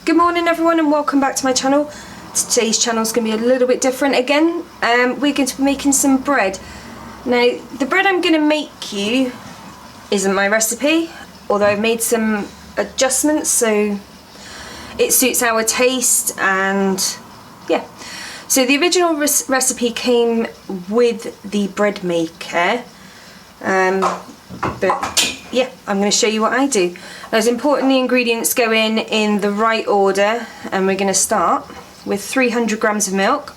Good morning everyone and welcome back to my channel. Today's channel is going to be a little bit different again. We're going to be making some bread. Now the bread I'm going to make you isn't my recipe, although I've made some adjustments so it suits our taste, and yeah. So the original recipe came with the bread maker, but yeah, I'm going to show you what I do. Now it's important the ingredients go in the right order, and we're going to start with 300 grams of milk,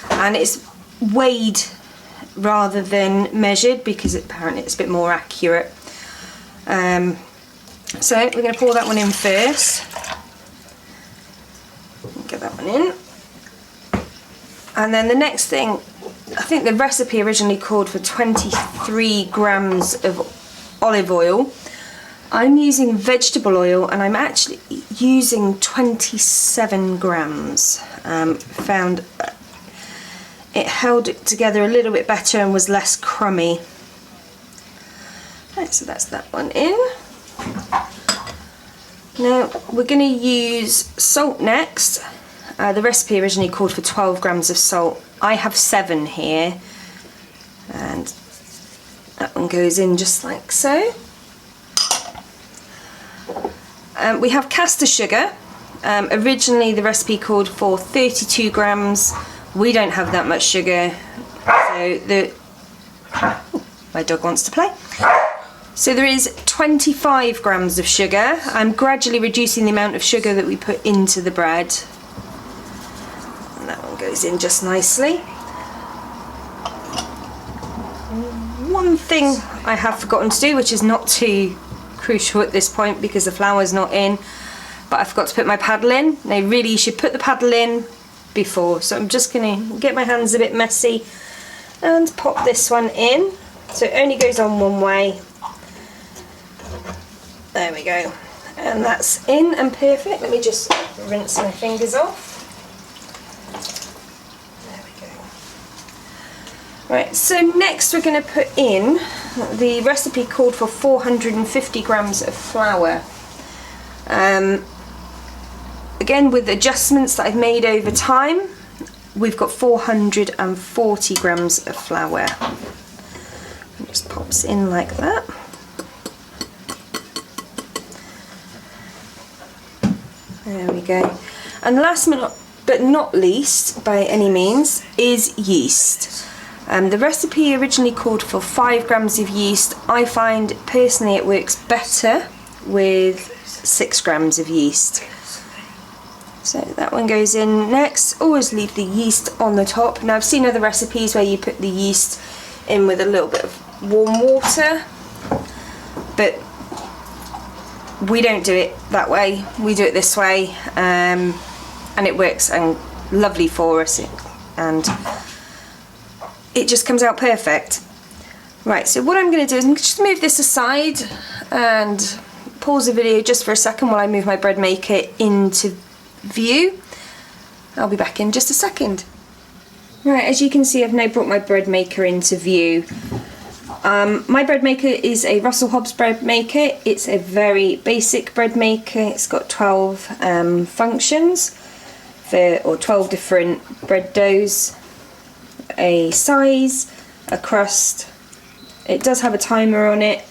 and it's weighed rather than measured because apparently it's a bit more accurate. So we're going to pour that one in first. Get that one in. And then the next thing, I think the recipe originally called for 23 grams of olive oil. I'm using vegetable oil and I'm actually using 27 grams. Found it held it together a little bit better and was less crummy. Right, so that's that one in. Now we're going to use salt next. The recipe originally called for 12 grams of salt. I have 7 here, and that one goes in just like so. We have caster sugar. Originally the recipe called for 32 grams. We don't have that much sugar, so my dog wants to play. So there is 25 grams of sugar. I'm gradually reducing the amount of sugar that we put into the bread. And that one goes in just nicely. One thing I have forgotten to do, which is not too crucial at this point because the flour's not in, but I forgot to put my paddle in. Now really you should put the paddle in before, so I'm just going to get my hands a bit messy and pop this one in. So it only goes on one way. There we go, and that's in and perfect. Let me just rinse my fingers off. There we go. Right, so next we're going to put in, the recipe called for 450 grams of flour. Again, with adjustments that I've made over time, we've got 440 grams of flour. It just pops in like that. There we go. And last but not least, by any means, is yeast. The recipe originally called for 5 grams of yeast. I find personally it works better with 6 grams of yeast. So that one goes in next. Always leave the yeast on the top. Now I've seen other recipes where you put the yeast in with a little bit of warm water, but we don't do it that way. We do it this way, and it works and lovely for us, and it just comes out perfect. Right, so what I'm going to do is I'm just move this aside and pause the video just for a second while I move my bread maker into view. I'll be back in just a second. Right, as you can see, I've now brought my bread maker into view. My bread maker is a Russell Hobbs bread maker. It's a very basic bread maker. It's got 12 functions or 12 different bread doughs, a size, a crust. It does have a timer on it,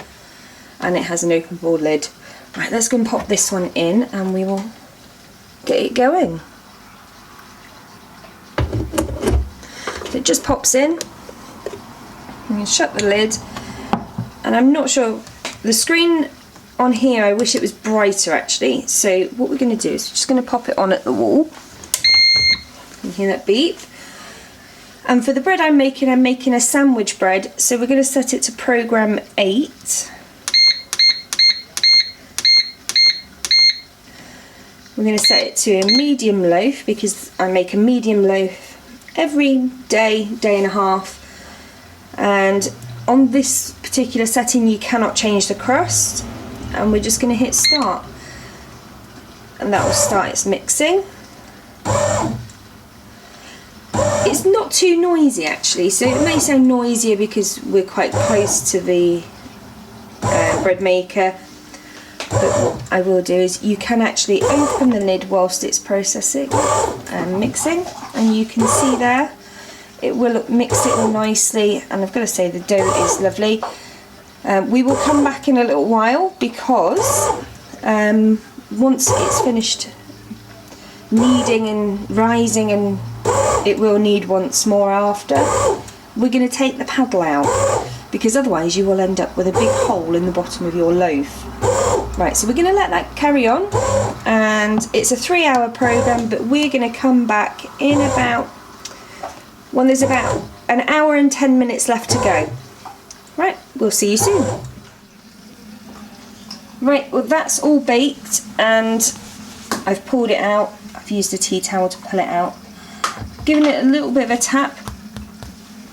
and it has an open board lid. Right, let's go and pop this one in and we will get it going. So it just pops in. I'm going to shut the lid, and I'm not sure, the screen on here, I wish it was brighter actually, so what we're going to do is we're just going to pop it on at the wall. You hear that beep? And for the bread I'm making a sandwich bread, so we're going to set it to program 8. We're going to set it to a medium loaf because I make a medium loaf every day, day and a half. And on this particular setting you cannot change the crust, and we're just going to hit start, and that will start its mixing. It's not too noisy actually, so it may sound noisier because we're quite close to the bread maker, But what I will do is you can actually open the lid whilst it's processing and mixing, and you can see there it will mix it all nicely, and I've got to say the dough is lovely. We will come back in a little while because once it's finished kneading and rising, and it will knead once more after, we're going to take the paddle out, because otherwise you will end up with a big hole in the bottom of your loaf. Right, so we're going to let that carry on, and it's a 3-hour program, but we're going to come back in about, when there's about an hour and 10 minutes left to go. Right, we'll see you soon. Right, well that's all baked, and I've pulled it out. I've used a tea towel to pull it out. Giving it a little bit of a tap.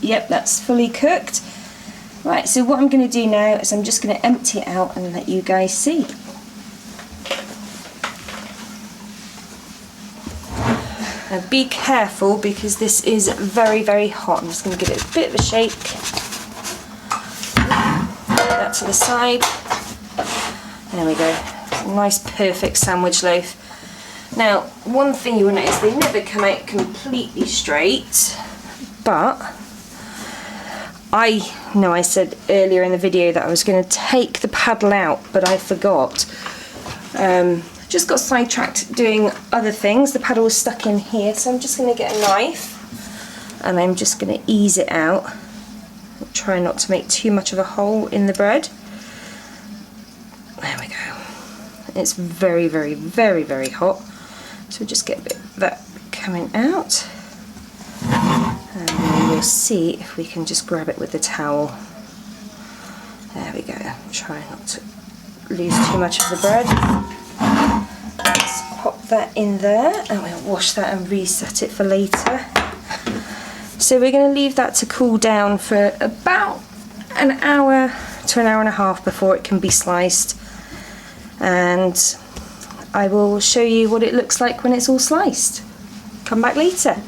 Yep, that's fully cooked. Right, so what I'm going to do now is I'm just going to empty it out and let you guys see. Now be careful, because this is very, very hot. I'm just going to give it a bit of a shake. Put that to the side. There we go. It's a nice perfect sandwich loaf. Now, one thing you will notice, they never come out completely straight, but I know I said earlier in the video that I was going to take the paddle out, but I forgot. Just got sidetracked doing other things. The paddle was stuck in here, so I'm just going to get a knife and I'm just going to ease it out. Try not to make too much of a hole in the bread. There we go. It's very, very, very, very hot. So just get a bit of that coming out. And then we'll see if we can just grab it with the towel. There we go. Try not to lose too much of the bread. Let's pop that in there, and we'll wash that and reset it for later. So we're going to leave that to cool down for about an hour to an hour and a half before it can be sliced. And I will show you what it looks like when it's all sliced. Come back later.